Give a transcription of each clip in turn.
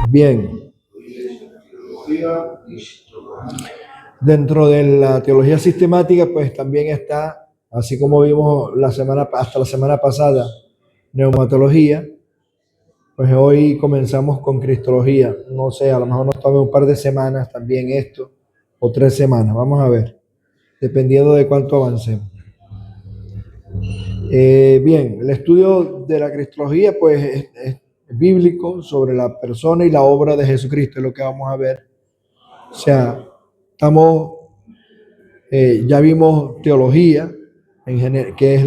Bien, dentro de la teología sistemática, pues también está, así como vimos hasta la semana pasada, neumatología, pues hoy comenzamos con cristología. No sé, a lo mejor nos tome un par de semanas también esto, o 3 semanas, vamos a ver, dependiendo de cuánto avancemos. Bien, el estudio de la cristología, pues es bíblico sobre la persona y la obra de Jesucristo, es lo que vamos a ver. O sea, ya vimos teología, que es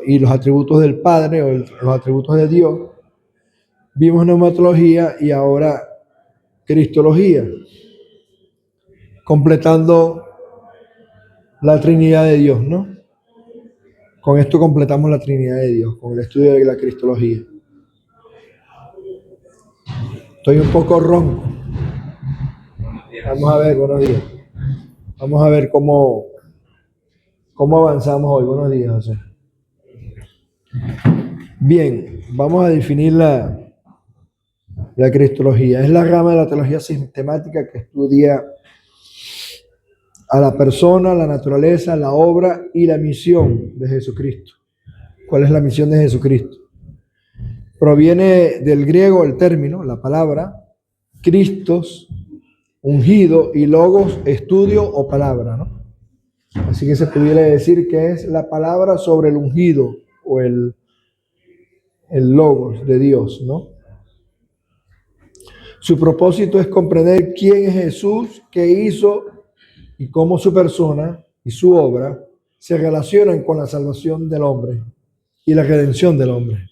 y los atributos del Padre o los atributos de Dios. Vimos neumatología y ahora cristología, completando la Trinidad de Dios, ¿no? Con esto completamos la Trinidad de Dios, con el estudio de la cristología. Estoy un poco ronco. Vamos a ver, buenos días. Vamos a ver cómo avanzamos hoy. Buenos días, José. Bien, vamos a definir la cristología. Es la rama de la teología sistemática que estudia a la persona, la naturaleza, la obra y la misión de Jesucristo. ¿Cuál es la misión de Jesucristo? Proviene del griego el término, la palabra, Christos, ungido, y logos, estudio o palabra, ¿no? Así que se pudiera decir que es la palabra sobre el ungido o el logos de Dios, ¿no? Su propósito es comprender quién es Jesús, qué hizo y cómo su persona y su obra se relacionan con la salvación del hombre y la redención del hombre.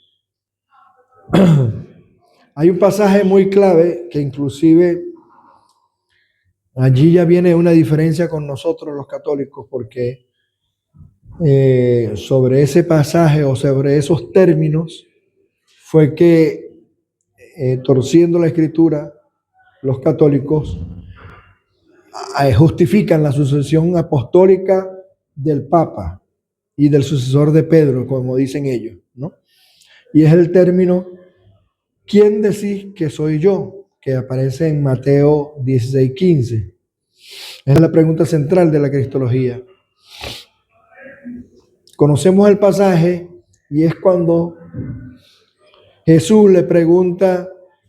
Hay un pasaje muy clave que inclusive allí ya viene una diferencia con nosotros los católicos, porque sobre ese pasaje o sobre esos términos fue que torciendo la escritura, los católicos justifican la sucesión apostólica del Papa y del sucesor de Pedro, como dicen ellos, ¿no? Y es el término, ¿quién decís que soy yo?, que aparece en Mateo 16:15. Es la pregunta central de la cristología. Conocemos el pasaje y es cuando Jesús le pregunta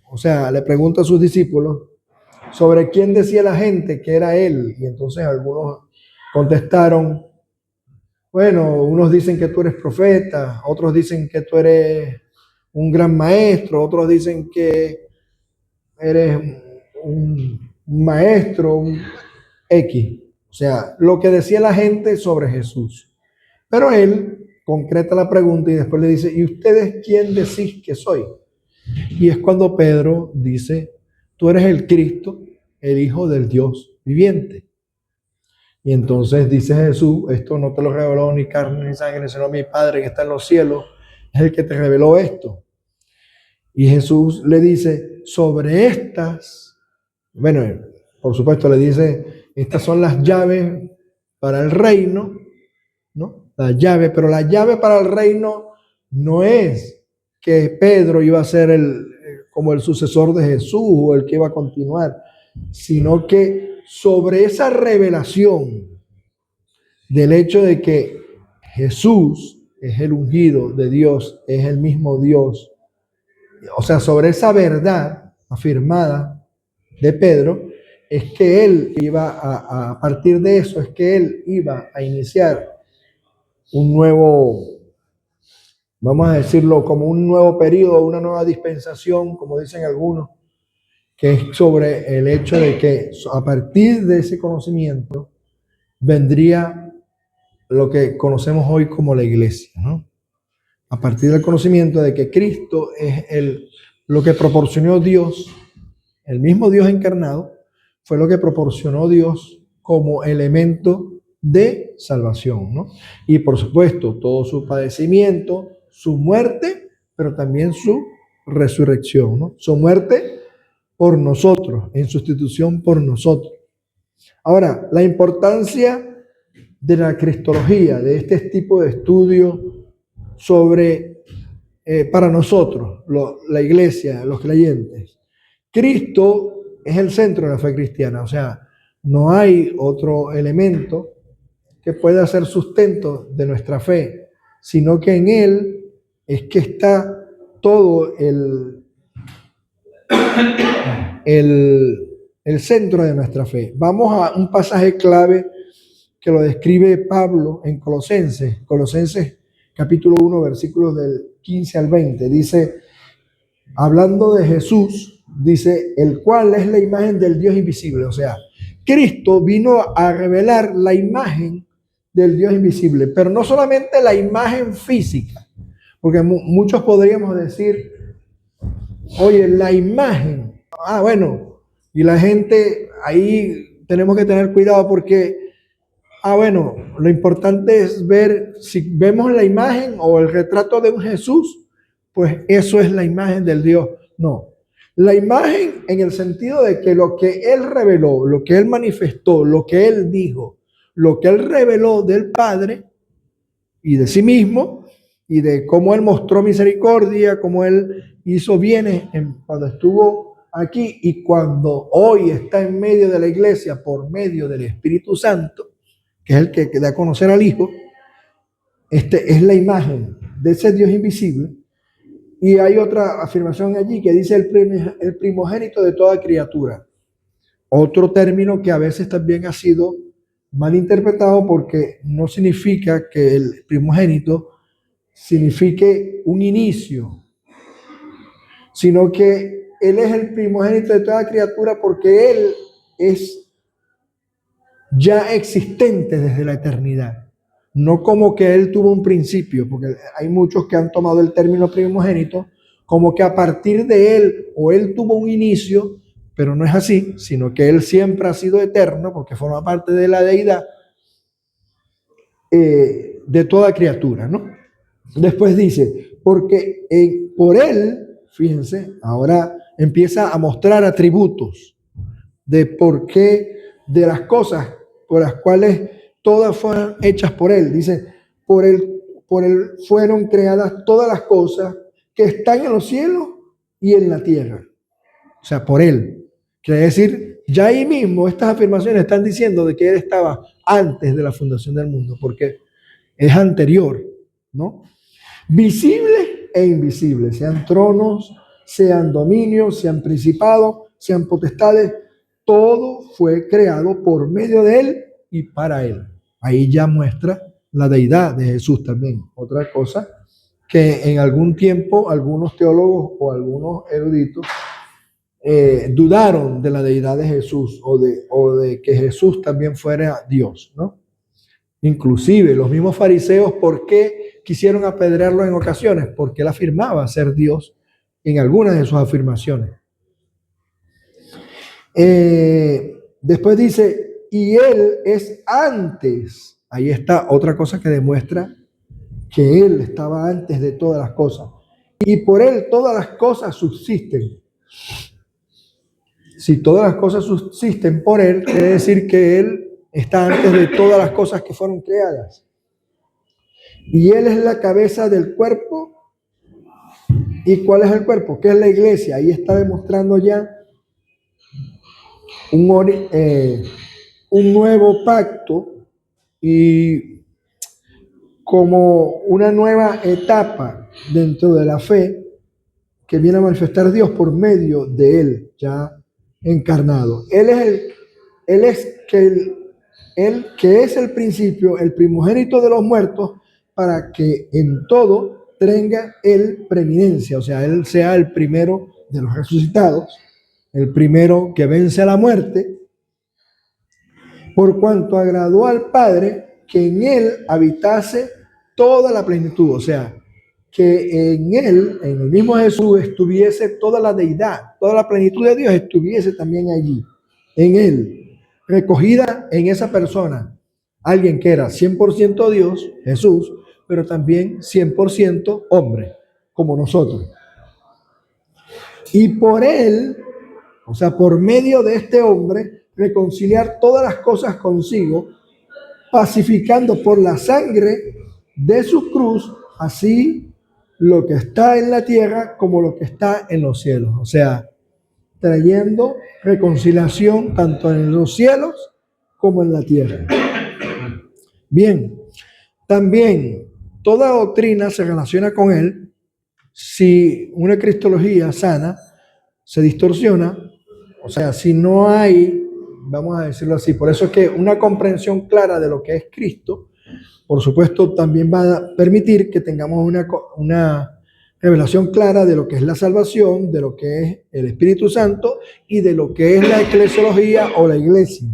a sus discípulos sobre quién decía la gente que era él. Y entonces algunos contestaron, bueno, unos dicen que tú eres profeta, otros dicen que tú eres un gran maestro, otros dicen que eres un maestro, un X. O sea, lo que decía la gente sobre Jesús. Pero él concreta la pregunta y después le dice, ¿y ustedes quién decís que soy? Y es cuando Pedro dice, tú eres el Cristo, el Hijo del Dios viviente. Y entonces dice Jesús, esto no te lo reveló ni carne ni sangre, sino mi Padre que está en los cielos, es el que te reveló esto. Y Jesús le dice, sobre estas, bueno, por supuesto le dice, estas son las llaves para el reino, ¿no? La llave, pero la llave para el reino no es que Pedro iba a ser como el sucesor de Jesús o el que iba a continuar, sino que sobre esa revelación del hecho de que Jesús es el ungido de Dios, es el mismo Dios, o sea, sobre esa verdad afirmada de Pedro, es que él iba a partir de eso, es que él iba a iniciar un nuevo, vamos a decirlo, como un nuevo periodo, una nueva dispensación, como dicen algunos, que es sobre el hecho de que a partir de ese conocimiento vendría lo que conocemos hoy como la iglesia, ¿no? A partir del conocimiento de que Cristo es lo que proporcionó Dios, el mismo Dios encarnado, fue lo que proporcionó Dios como elemento de salvación, ¿no? Y por supuesto, todo su padecimiento, su muerte, pero también su resurrección, ¿no? Su muerte por nosotros, en sustitución por nosotros. Ahora, la importancia de la cristología, de este tipo de estudio para nosotros, la iglesia, los creyentes. Cristo es el centro de la fe cristiana, o sea, no hay otro elemento que pueda ser sustento de nuestra fe, sino que en Él es que está todo el centro de nuestra fe. Vamos a un pasaje clave que lo describe Pablo en Colosenses capítulo 1, versículos del 15 al 20. Dice, hablando de Jesús, dice, el cual es la imagen del Dios invisible. O sea, Cristo vino a revelar la imagen del Dios invisible, pero no solamente la imagen física, porque muchos podríamos decir, oye, la imagen, bueno, y la gente ahí tenemos que tener cuidado porque, bueno, lo importante es ver si vemos la imagen o el retrato de un Jesús, pues eso es la imagen del Dios. No, la imagen en el sentido de que lo que Él reveló, lo que Él manifestó, lo que Él dijo, lo que Él reveló del Padre y de sí mismo y de cómo Él mostró misericordia, cómo Él hizo bienes cuando estuvo aquí y cuando hoy está en medio de la iglesia por medio del Espíritu Santo, que es el que da a conocer al Hijo. Es la imagen de ese Dios invisible. Y hay otra afirmación allí que dice el primogénito de toda criatura. Otro término que a veces también ha sido mal interpretado porque no significa que el primogénito signifique un inicio, sino que Él es el primogénito de toda criatura porque Él es ya existente desde la eternidad. No como que Él tuvo un principio, porque hay muchos que han tomado el término primogénito como que a partir de Él o Él tuvo un inicio, pero no es así, sino que Él siempre ha sido eterno porque forma parte de la deidad de toda criatura, ¿no? Después dice, porque por Él, fíjense, ahora empieza a mostrar atributos de por qué, de las cosas por las cuales todas fueron hechas por Él. Dice, por él fueron creadas todas las cosas que están en los cielos y en la tierra. O sea, por Él. Quiere decir, ya ahí mismo estas afirmaciones están diciendo de que Él estaba antes de la fundación del mundo, porque es anterior, ¿no? Visible e invisible, sean tronos, sean dominios, sean principados, sean potestades, todo fue creado por medio de Él y para Él. Ahí ya muestra la deidad de Jesús también. Otra cosa que en algún tiempo algunos teólogos o algunos eruditos dudaron de la deidad de Jesús o de que Jesús también fuera Dios, ¿no? Inclusive los mismos fariseos, ¿por qué quisieron apedrearlo en ocasiones? Porque él afirmaba ser Dios en algunas de sus afirmaciones. Después dice, y Él es antes. Ahí está otra cosa que demuestra que Él estaba antes de todas las cosas. Y por Él todas las cosas subsisten. Si todas las cosas subsisten por Él, quiere decir que Él está antes de todas las cosas que fueron creadas. Y Él es la cabeza del cuerpo. ¿Y cuál es el cuerpo? ¿Qué es la iglesia? Ahí está demostrando ya un nuevo pacto y como una nueva etapa dentro de la fe que viene a manifestar Dios por medio de Él ya encarnado. Él que es el principio, el primogénito de los muertos, para que en todo tenga Él preeminencia, o sea, Él sea el primero de los resucitados, el primero que vence a la muerte, por cuanto agradó al Padre que en Él habitase toda la plenitud, o sea, que en Él, en el mismo Jesús, estuviese toda la deidad, toda la plenitud de Dios estuviese también allí, en Él, recogida en esa persona, alguien que era 100% Dios, Jesús, pero también 100% hombre, como nosotros. Y por Él, o sea, por medio de este hombre, reconciliar todas las cosas consigo, pacificando por la sangre de su cruz, así lo que está en la tierra como lo que está en los cielos. O sea, trayendo reconciliación tanto en los cielos como en la tierra. Bien, también toda doctrina se relaciona con él si una cristología sana se distorsiona, o sea, si no hay, vamos a decirlo así, por eso es que una comprensión clara de lo que es Cristo, por supuesto, también va a permitir que tengamos una revelación clara de lo que es la salvación, de lo que es el Espíritu Santo y de lo que es la eclesiología o la iglesia.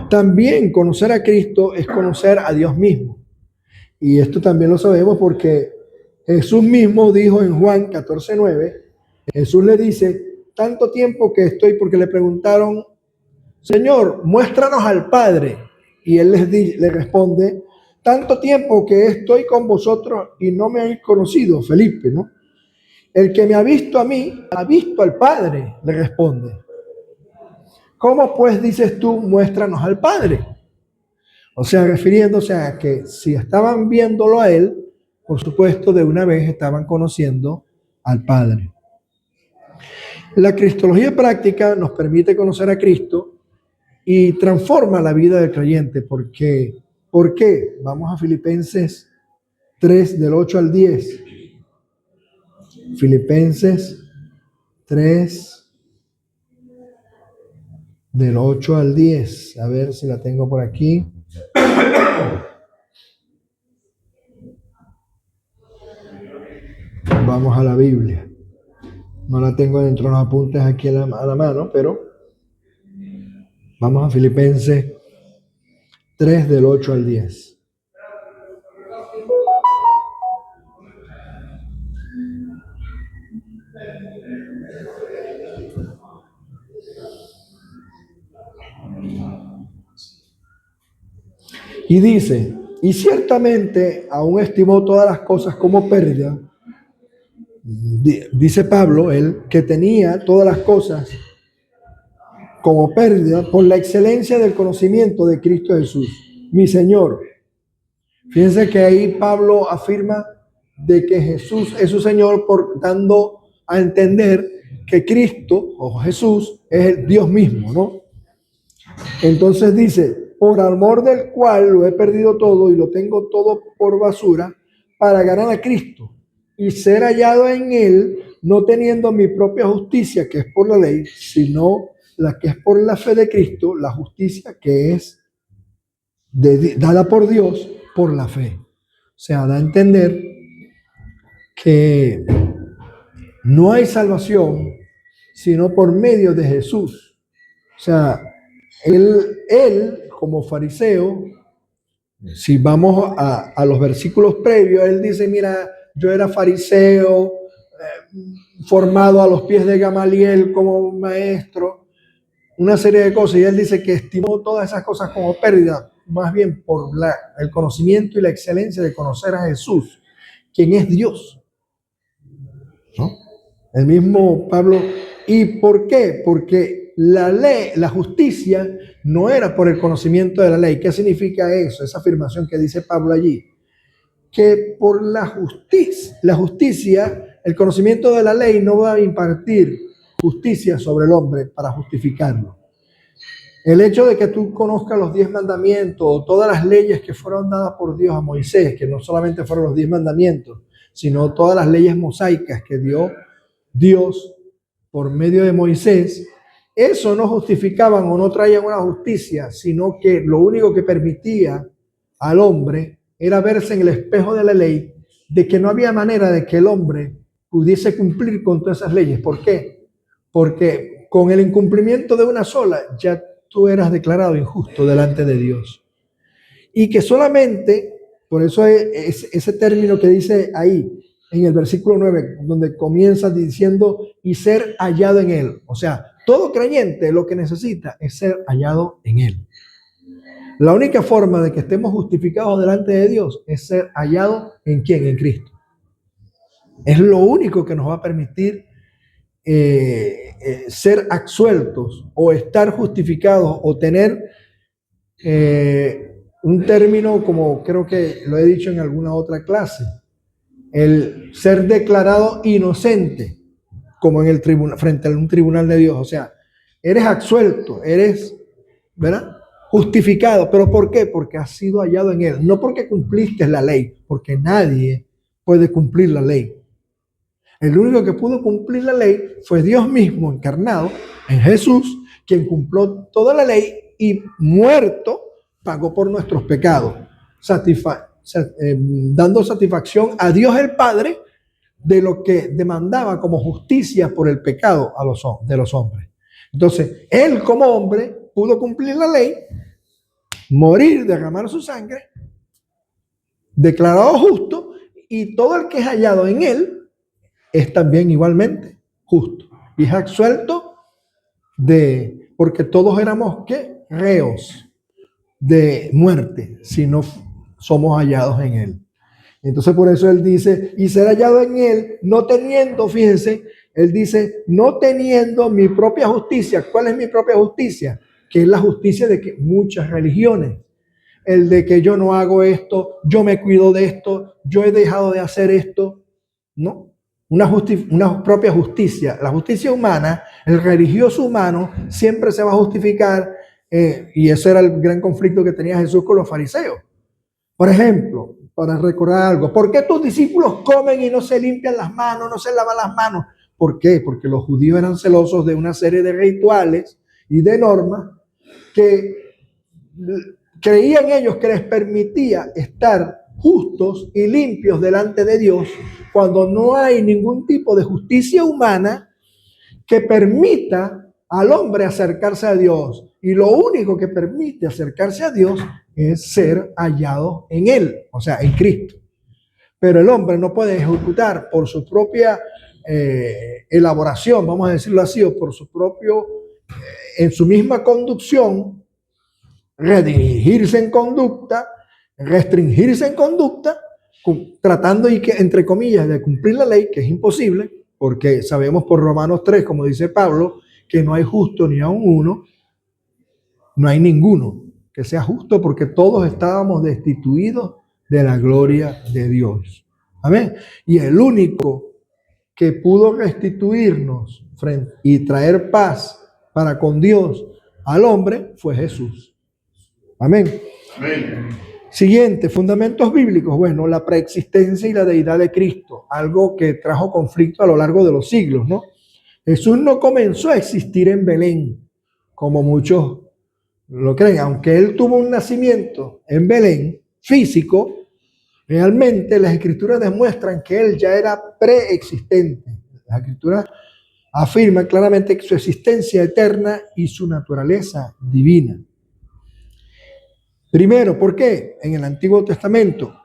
También conocer a Cristo es conocer a Dios mismo. Y esto también lo sabemos porque Jesús mismo dijo en Juan 14:9, Jesús le dice, tanto tiempo que estoy, porque le preguntaron, Señor, muéstranos al Padre. Y él le responde, tanto tiempo que estoy con vosotros y no me habéis conocido, Felipe, ¿no? El que me ha visto a mí, ha visto al Padre, le responde. ¿Cómo pues dices tú, muéstranos al Padre? O sea, refiriéndose a que si estaban viéndolo a él, por supuesto, de una vez estaban conociendo al Padre. La cristología práctica nos permite conocer a Cristo y transforma la vida del creyente. ¿Por qué? Vamos a Filipenses 3, del 8 al 10. Filipenses 3, del 8 al 10. A ver si la tengo por aquí. Vamos a la Biblia. No la tengo dentro de los apuntes aquí a la mano, pero vamos a Filipenses 3, del 8 al 10. Y dice, y ciertamente aún estimó todas las cosas como pérdida. Dice Pablo, él, que tenía todas las cosas como pérdida por la excelencia del conocimiento de Cristo Jesús, mi Señor. Fíjense que ahí Pablo afirma de que Jesús es su Señor, por dando a entender que Cristo o Jesús es el Dios mismo, ¿no? Entonces dice, por amor del cual lo he perdido todo y lo tengo todo por basura para ganar a Cristo y ser hallado en él, no teniendo mi propia justicia, que es por la ley, sino la que es por la fe de Cristo, la justicia que es dada por Dios por la fe. O sea, da a entender que no hay salvación sino por medio de Jesús. O sea, él como fariseo, si vamos a los versículos previos, él dice, mira, yo era fariseo, formado a los pies de Gamaliel como maestro, una serie de cosas, y él dice que estimó todas esas cosas como pérdida, más bien por el conocimiento y la excelencia de conocer a Jesús, quien es Dios, ¿no? El mismo Pablo. ¿Y por qué? Porque la ley, la justicia, no era por el conocimiento de la ley. ¿Qué significa eso? Esa afirmación que dice Pablo allí. Que por la justicia, el conocimiento de la ley no va a impartir justicia sobre el hombre para justificarlo. El hecho de que tú conozcas los 10 mandamientos o todas las leyes que fueron dadas por Dios a Moisés, que no solamente fueron los 10 mandamientos, sino todas las leyes mosaicas que dio Dios por medio de Moisés, eso no justificaban o no traían una justicia, sino que lo único que permitía al hombre era verse en el espejo de la ley, de que no había manera de que el hombre pudiese cumplir con todas esas leyes. ¿Por qué? Porque con el incumplimiento de una sola ya tú eras declarado injusto delante de Dios. Y que solamente, por eso es ese término que dice ahí, en el versículo 9, donde comienza diciendo, y ser hallado en él. O sea, todo creyente lo que necesita es ser hallado en él. La única forma de que estemos justificados delante de Dios es ser hallado en quién, en Cristo. Es lo único que nos va a permitir ser absueltos o estar justificados o tener un término como creo que lo he dicho en alguna otra clase, el ser declarado inocente. como en el tribunal, frente a un tribunal de Dios. O sea, eres absuelto, eres, ¿verdad?, justificado. ¿Pero por qué? Porque has sido hallado en Él. No porque cumpliste la ley, porque nadie puede cumplir la ley. El único que pudo cumplir la ley fue Dios mismo encarnado en Jesús, quien cumplió toda la ley y muerto pagó por nuestros pecados, dando satisfacción a Dios el Padre de lo que demandaba como justicia por el pecado de los hombres. Entonces, Él como hombre pudo cumplir la ley, morir, derramar su sangre, declarado justo, y todo el que es hallado en Él es también igualmente justo. Y es absuelto porque todos éramos, ¿qué?, reos de muerte si no somos hallados en Él. Entonces por eso Él dice, y ser hallado en Él, no teniendo, fíjense, Él dice, no teniendo mi propia justicia. ¿Cuál es mi propia justicia? Que es la justicia de que muchas religiones. El de que yo no hago esto, yo me cuido de esto, yo he dejado de hacer esto. No, una propia justicia. La justicia humana, el religioso humano, siempre se va a justificar, y ese era el gran conflicto que tenía Jesús con los fariseos. Por ejemplo, para recordar algo, ¿por qué tus discípulos comen y no se limpian las manos, no se lavan las manos? ¿Por qué? Porque los judíos eran celosos de una serie de rituales y de normas que creían ellos que les permitía estar justos y limpios delante de Dios, cuando no hay ningún tipo de justicia humana que permita al hombre acercarse a Dios. Y lo único que permite acercarse a Dios es ser hallado en Él, o sea, en Cristo. Pero el hombre no puede ejecutar por su propia elaboración, vamos a decirlo así, o por su propio, en su misma conducción, redirigirse en conducta, restringirse en conducta, tratando, y que, entre comillas, de cumplir la ley, que es imposible, porque sabemos por Romanos 3, como dice Pablo, que no hay justo ni aun uno, no hay ninguno que sea justo, porque todos estábamos destituidos de la gloria de Dios. Amén. Y el único que pudo restituirnos y traer paz para con Dios al hombre fue Jesús. Amén. Amén. Siguiente, fundamentos bíblicos. Bueno, la preexistencia y la deidad de Cristo, algo que trajo conflicto a lo largo de los siglos, ¿no? Jesús no comenzó a existir en Belén, como muchos lo creen, aunque Él tuvo un nacimiento en Belén, físico. Realmente las Escrituras demuestran que Él ya era preexistente. Las Escrituras afirman claramente que su existencia eterna y su naturaleza divina. Primero, ¿por qué? En el Antiguo Testamento,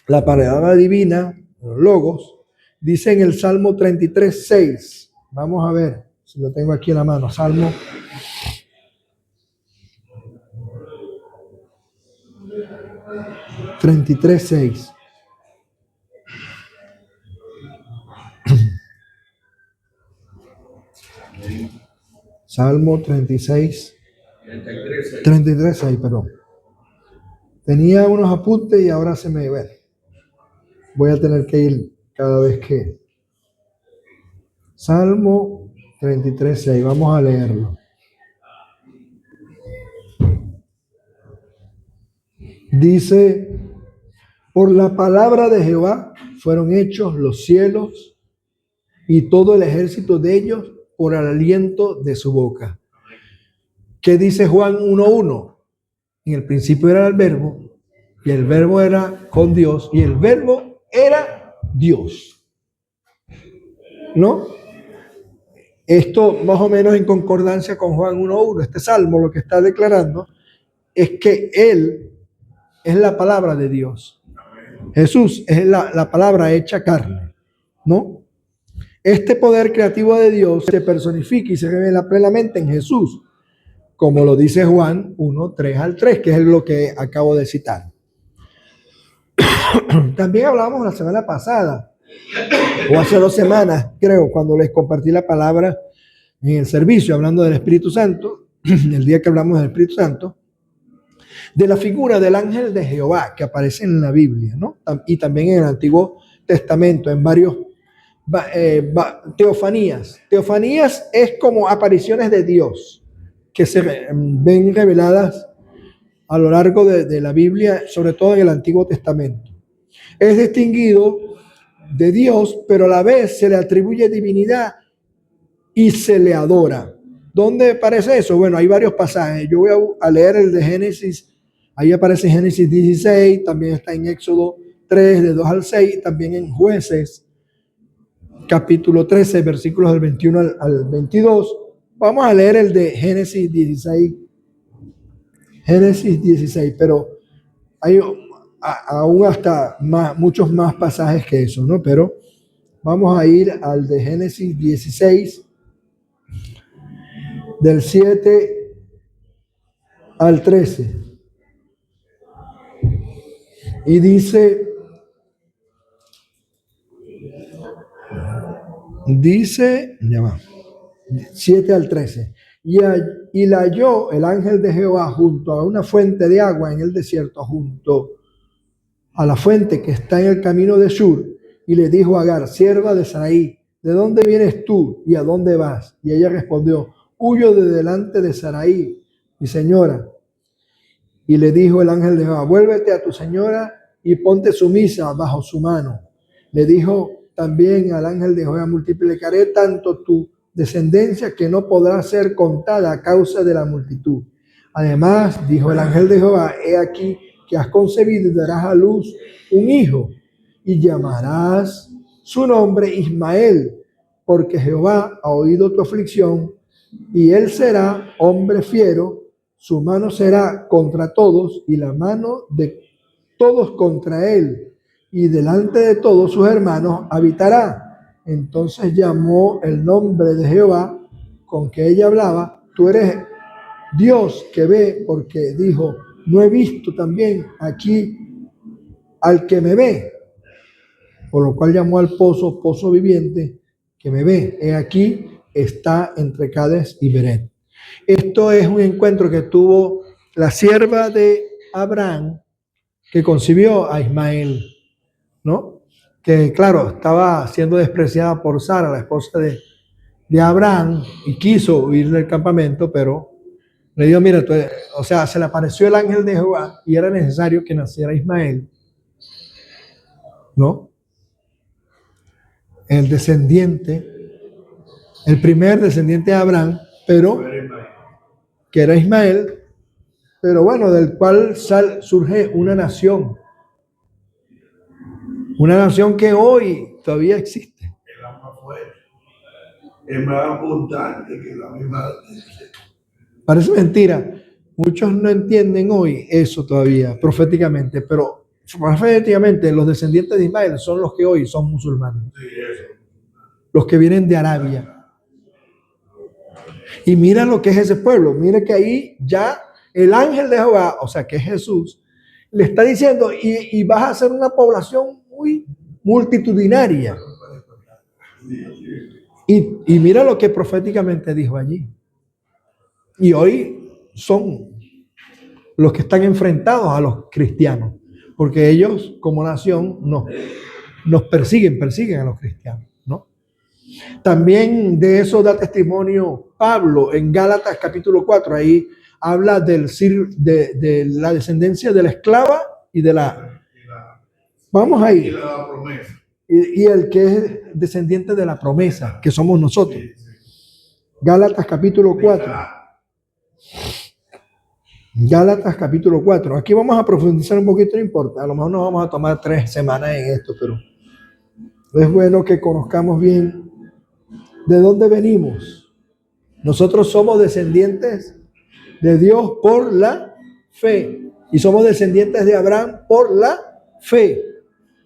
la palabra divina, los logos, dice en el Salmo 33:6. Vamos a ver si lo tengo aquí en la mano. Salmo 33:6. Salmo 33:6, perdón. Tenía unos apuntes y ahora se me ve. Voy a tener que ir cada vez que. Salmo 33:6, vamos a leerlo. Dice, por la palabra de Jehová fueron hechos los cielos y todo el ejército de ellos por el aliento de su boca. ¿Qué dice Juan 1:1? En el principio era el verbo, y el verbo era con Dios, y el verbo era Dios. ¿No? Esto más o menos en concordancia con Juan 1:1. Este salmo lo que está declarando es que Él es la palabra de Dios. Jesús es la palabra hecha carne, ¿no? Este poder creativo de Dios se personifica y se revela plenamente en Jesús, como lo dice Juan 1:3-3, que es lo que acabo de citar. También hablamos la semana pasada, o hace 2 semanas, creo, cuando les compartí la palabra en el servicio, hablando del Espíritu Santo, el día que hablamos del Espíritu Santo, de la figura del ángel de Jehová que aparece en la Biblia, ¿no? Y también en el Antiguo Testamento, en varios teofanías. Teofanías es como apariciones de Dios que se ven reveladas a lo largo de la Biblia, sobre todo en el Antiguo Testamento. Es distinguido de Dios, pero a la vez se le atribuye divinidad y se le adora. ¿Dónde aparece eso? Bueno, hay varios pasajes. Yo voy a leer el de Génesis. Ahí aparece en Génesis 16, también está en Éxodo 3, de 2 al 6, también en Jueces, capítulo 13, versículos del 21 al 22. Vamos a leer el de Génesis 16. Génesis 16, pero hay aún hasta muchos más pasajes que eso, ¿no? Pero vamos a ir al de Génesis 16, del 7 al 13. Y dice, ya va, 7 al 13. Y la halló el ángel de Jehová junto a una fuente de agua en el desierto, junto a la fuente que está en el camino de Shur, y le dijo a Agar, sierva de Sarai, ¿de dónde vienes tú y a dónde vas? Y ella respondió, huyo de delante de Sarai, mi señora. Y le dijo el ángel de Jehová, vuélvete a tu señora y ponte sumisa bajo su mano. Le dijo también al ángel de Jehová, multiplicaré tanto tu descendencia que no podrá ser contada a causa de la multitud. Además, dijo el ángel de Jehová, he aquí que has concebido y darás a luz un hijo, y llamarás su nombre Ismael, porque Jehová ha oído tu aflicción, y él será hombre fiero, su mano será contra todos, y la mano de todos contra él, y delante de todos sus hermanos habitará. Entonces llamó el nombre de Jehová con que ella hablaba, tú eres Dios que ve, porque dijo, no he visto también aquí al que me ve, por lo cual llamó al pozo, pozo viviente, que me ve. He aquí está entre Cades y Beret. Esto es un encuentro que tuvo la sierva de Abraham, que concibió a Ismael, ¿no? Que claro, estaba siendo despreciada por Sara, la esposa de Abraham, y quiso huir del campamento, pero le dijo, mira, o sea, se le apareció el ángel de Jehová y era necesario que naciera Ismael, ¿no? El descendiente, el primer descendiente de Abraham, pero que era Ismael, pero bueno, del cual surge una nación que hoy todavía existe. Es más abundante que la misma. Parece mentira. Muchos no entienden hoy eso todavía, proféticamente, pero proféticamente los descendientes de Ismael son los que hoy son musulmanes. Sí, eso. Los que vienen de Arabia. Y mira lo que es ese pueblo. Mira que ahí ya el ángel de Jehová, o sea que es Jesús, le está diciendo, y vas a ser una población muy multitudinaria. Y mira lo que proféticamente dijo allí. Y hoy son los que están enfrentados a los cristianos, porque ellos como nación nos persiguen a los cristianos, ¿no? También de eso da testimonio Pablo en Gálatas capítulo 4, ahí habla de la descendencia de la esclava y de la... Vamos ahí. Y el que es descendiente de la promesa, que somos nosotros. Gálatas capítulo 4. Gálatas capítulo 4. Aquí vamos a profundizar un poquito, no importa. A lo mejor nos vamos a tomar 3 semanas en esto, pero es bueno que conozcamos bien de dónde venimos. Nosotros somos descendientes de Dios por la fe. Y somos descendientes de Abraham por la fe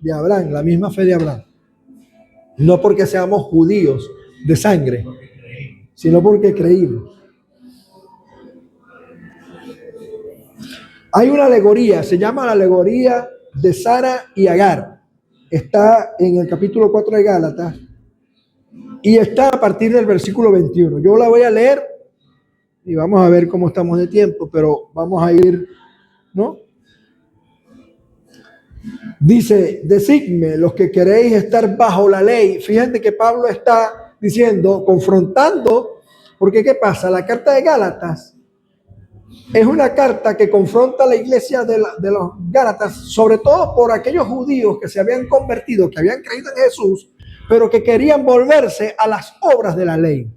de Abraham, la misma fe de Abraham. No porque seamos judíos de sangre, sino porque creímos. Hay una alegoría, se llama la alegoría de Sara y Agar. Está en el capítulo 4 de Gálatas y está a partir del versículo 21. Yo la voy a leer y vamos a ver cómo estamos de tiempo, pero vamos a ir, ¿no? Dice, decidme los que queréis estar bajo la ley. Fíjate que Pablo está diciendo, confrontando, porque ¿qué pasa? La carta de Gálatas es una carta que confronta a la iglesia de los Gálatas, sobre todo por aquellos judíos que se habían convertido, que habían creído en Jesús, pero que querían volverse a las obras de la ley.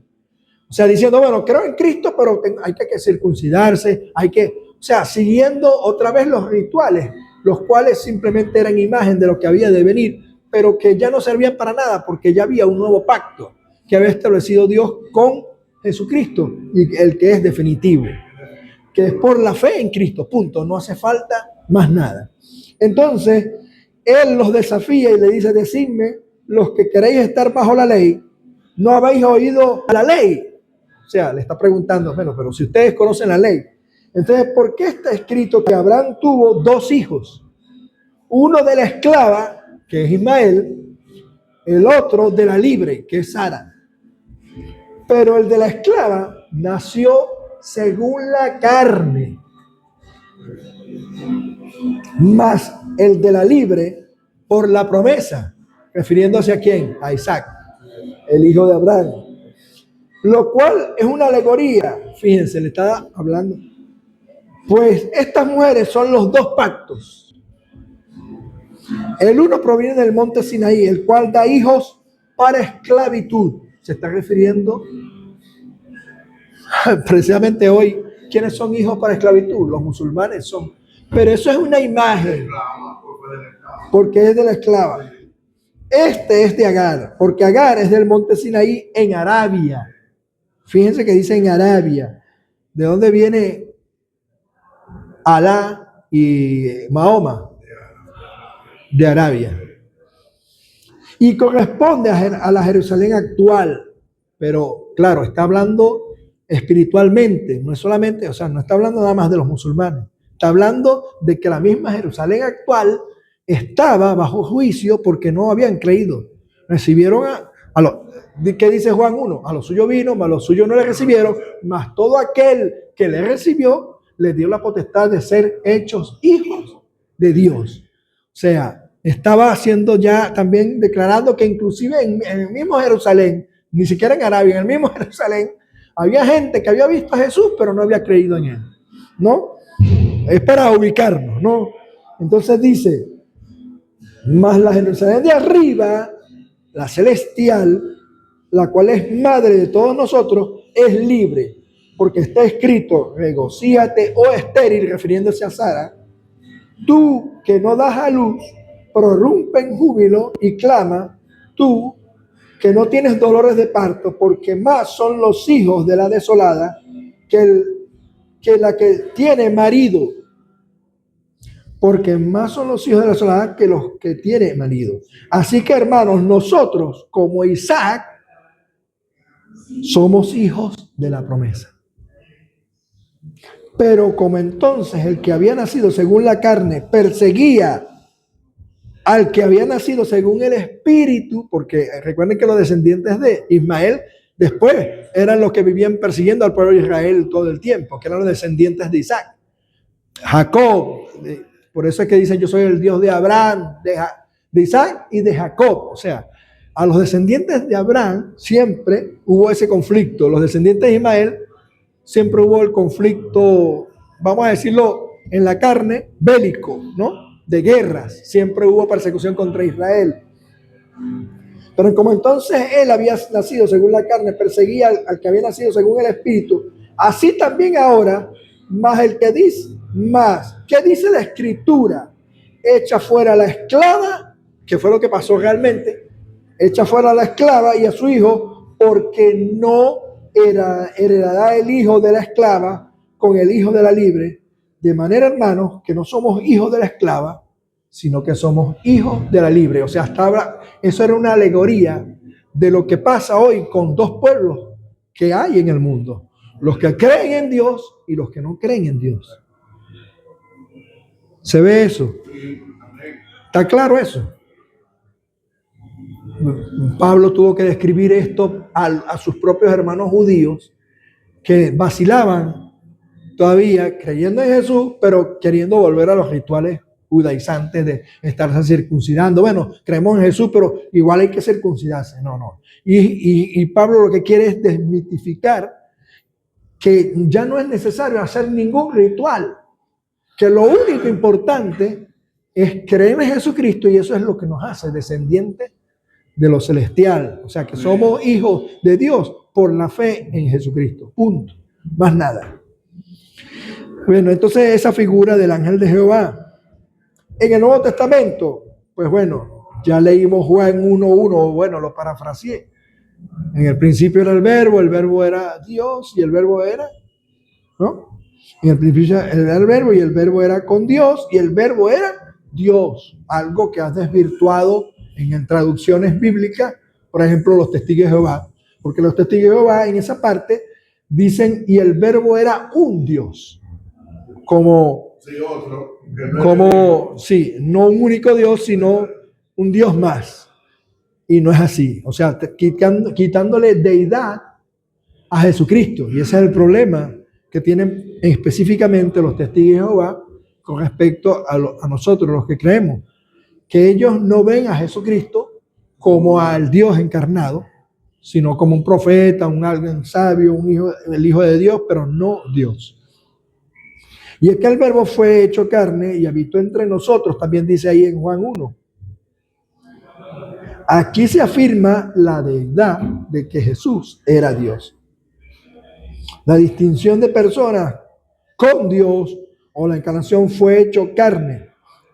O sea, diciendo, bueno, creo en Cristo, pero hay que circuncidarse, o sea, siguiendo otra vez los rituales, los cuales simplemente eran imagen de lo que había de venir, pero que ya no servían para nada, porque ya había un nuevo pacto que había establecido Dios con Jesucristo, y el que es definitivo, que es por la fe en Cristo, punto, no hace falta más nada. Entonces, Él los desafía y le dice, decidme, los que queréis estar bajo la ley, ¿no habéis oído la ley? O sea, le está preguntando, bueno, pero si ustedes conocen la ley, entonces, ¿por qué está escrito que Abraham tuvo 2 hijos? Uno de la esclava, que es Ismael, el otro de la libre, que es Sara. Pero el de la esclava nació según la carne, más el de la libre por la promesa, refiriéndose a quién, a Isaac, el hijo de Abraham. Lo cual es una alegoría, fíjense, le está hablando. Pues estas mujeres son los 2 pactos. El uno proviene del monte Sinaí, el cual da hijos para esclavitud. Se está refiriendo precisamente hoy. ¿Quiénes son hijos para esclavitud? Los musulmanes son. Pero eso es una imagen, porque es de la esclava. Este es de Agar, porque Agar es del monte Sinaí en Arabia. Fíjense que dice en Arabia. ¿De dónde viene Alá y Mahoma? De Arabia. Y corresponde a la Jerusalén actual. Pero claro, está hablando espiritualmente, no es solamente, o sea, no está hablando nada más de los musulmanes. Está hablando de que la misma Jerusalén actual estaba bajo juicio porque no habían creído. Recibieron ¿qué dice Juan 1? A los suyos vino, mas los suyos no le recibieron, mas todo aquel que le recibió, le dio la potestad de ser hechos hijos de Dios. O sea, estaba haciendo ya también declarando que inclusive en el mismo Jerusalén, ni siquiera en Arabia, en el mismo Jerusalén, había gente que había visto a Jesús, pero no había creído en él. ¿No? Es para ubicarnos, ¿no? Entonces dice, mas la Jerusalén de arriba, la celestial, la cual es madre de todos nosotros, es libre, porque está escrito, regocíjate, oh estéril, refiriéndose a Sara, tú que no das a luz, prorrumpe en júbilo y clama, tú que no tienes dolores de parto, porque más son los hijos de la desolada que la que tiene marido. Porque más son los hijos de la desolada que los que tiene marido. Así que, hermanos, nosotros, como Isaac, somos hijos de la promesa. Pero como entonces el que había nacido según la carne perseguía al que había nacido según el espíritu, porque recuerden que los descendientes de Ismael después eran los que vivían persiguiendo al pueblo de Israel todo el tiempo, que eran los descendientes de Isaac. Jacob, por eso es que dicen yo soy el Dios de Abraham, de Isaac y de Jacob. O sea, a los descendientes de Abraham siempre hubo ese conflicto. Los descendientes de Ismael siempre hubo el conflicto, vamos a decirlo, en la carne, bélico, ¿no? De guerras. Siempre hubo persecución contra Israel. Pero como entonces él había nacido según la carne, perseguía al que había nacido según el espíritu, así también ahora, más el que dice, más, ¿qué dice la escritura? Echa fuera a la esclava, que fue lo que pasó realmente, echa fuera a la esclava y a su hijo, porque no heredará el hijo de la esclava con el hijo de la libre, de manera, hermanos, que no somos hijos de la esclava, sino que somos hijos de la libre. O sea, eso era una alegoría de lo que pasa hoy con 2 pueblos que hay en el mundo. Los que creen en Dios y los que no creen en Dios. ¿Se ve eso? ¿Está claro eso? Pablo tuvo que describir esto a sus propios hermanos judíos que vacilaban todavía creyendo en Jesús, pero queriendo volver a los rituales judaizantes de estarse circuncidando. Bueno, creemos en Jesús, pero igual hay que circuncidarse. No, no. Y Pablo lo que quiere es desmitificar que ya no es necesario hacer ningún ritual, que lo único importante es creer en Jesucristo y eso es lo que nos hace descendientes de lo celestial. O sea, que somos hijos de Dios por la fe en Jesucristo. Punto. Más nada. Bueno, entonces esa figura del ángel de Jehová. En el Nuevo Testamento, pues bueno, ya leímos Juan 1:1, bueno, lo parafraseé. En el principio era el verbo era Dios y el verbo era, ¿no? En el principio era el verbo y el verbo era con Dios y el verbo era Dios. Algo que has desvirtuado en traducciones bíblicas, por ejemplo, los testigos de Jehová. Porque los testigos de Jehová en esa parte dicen y el verbo era un Dios. Como, sí, no un único Dios, sino un Dios más. Y no es así. O sea, quitándole deidad a Jesucristo. Y ese es el problema que tienen específicamente los testigos de Jehová con respecto a nosotros, los que creemos. Que ellos no ven a Jesucristo como al Dios encarnado, sino como un profeta, un alguien sabio, el Hijo de Dios, pero no Dios. Y es que el verbo fue hecho carne y habitó entre nosotros, también dice ahí en Juan 1. Aquí se afirma la deidad de que Jesús era Dios. La distinción de personas con Dios o la encarnación fue hecho carne.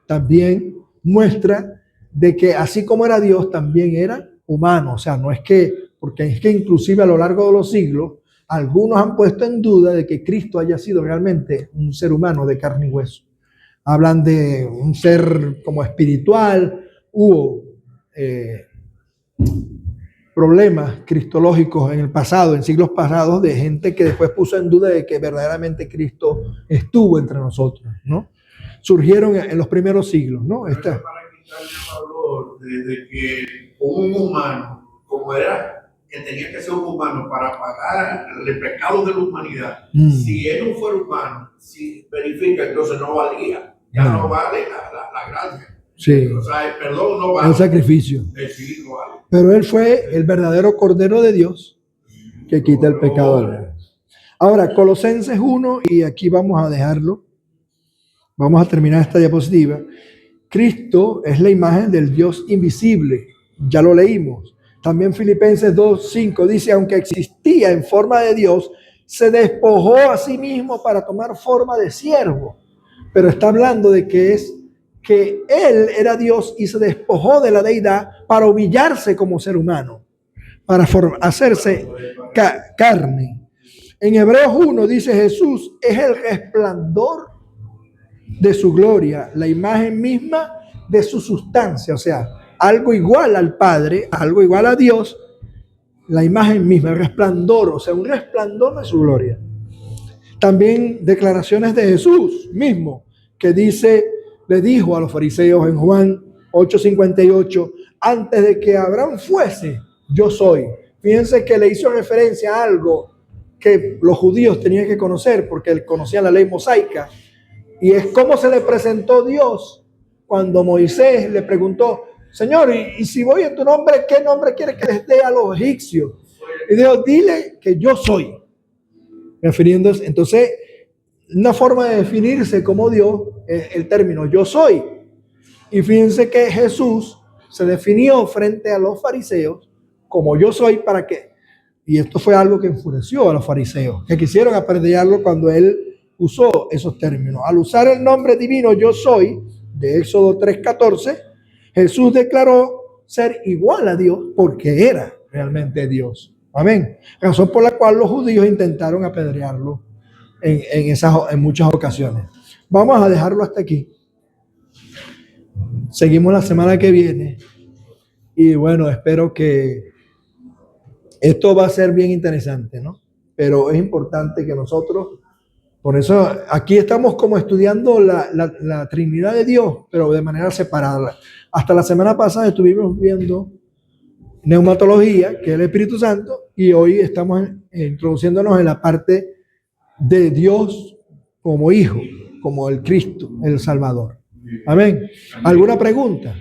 También muestra de que así como era Dios, también era humano. O sea, no es que, porque es que inclusive a lo largo de los siglos, algunos han puesto en duda de que Cristo haya sido realmente un ser humano de carne y hueso. Hablan de un ser como espiritual. Hubo problemas cristológicos en el pasado, en siglos pasados, de gente que después puso en duda de que verdaderamente Cristo estuvo entre nosotros, ¿no? Surgieron en los primeros siglos, ¿no? Para quitarle valor desde que un humano, como era que tenía que ser un humano para pagar el pecado de la humanidad, si él no fuera humano, si verifica, entonces no valía, ya no vale la gracia. Sí. O sea, el perdón no vale. El sacrificio. Sí, no vale. Pero él fue el verdadero Cordero de Dios que quita el pecado del mundo. Ahora, Colosenses 1, y aquí vamos a dejarlo. Vamos a terminar esta diapositiva. Cristo es la imagen del Dios invisible. Ya lo leímos. También Filipenses 2:5 dice, aunque existía en forma de Dios, se despojó a sí mismo para tomar forma de siervo. Pero está hablando de que él era Dios y se despojó de la deidad para humillarse como ser humano, para hacerse carne. En Hebreos 1 dice, Jesús es el resplandor de su gloria, la imagen misma de su sustancia, o sea, algo igual al Padre, algo igual a Dios, la imagen misma, el resplandor, o sea, un resplandor de su gloria. También declaraciones de Jesús mismo, que dice, le dijo a los fariseos en Juan 8:58, antes de que Abraham fuese, yo soy. Fíjense que le hizo referencia a algo que los judíos tenían que conocer, porque conocían la ley mosaica, y es cómo se le presentó Dios cuando Moisés le preguntó, Señor, y si voy en tu nombre, ¿qué nombre quiere que les dé a los egipcios? Y dijo, dile que yo soy. Refiriéndose, entonces, una forma de definirse como Dios es el término yo soy. Y fíjense que Jesús se definió frente a los fariseos como yo soy para que, y esto fue algo que enfureció a los fariseos, que quisieron apedrearlo cuando él usó esos términos. Al usar el nombre divino yo soy, de Éxodo 3:14, Jesús declaró ser igual a Dios porque era realmente Dios. Amén. Razón por la cual los judíos intentaron apedrearlo en muchas ocasiones. Vamos a dejarlo hasta aquí. Seguimos la semana que viene. Y bueno, espero que esto va a ser bien interesante, ¿no? Pero es importante que nosotros, por eso aquí estamos como estudiando la Trinidad de Dios, pero de manera separada. Hasta la semana pasada estuvimos viendo neumatología, que es el Espíritu Santo, y hoy estamos introduciéndonos en la parte de Dios como Hijo, como el Cristo, el Salvador. Amén. ¿Alguna pregunta?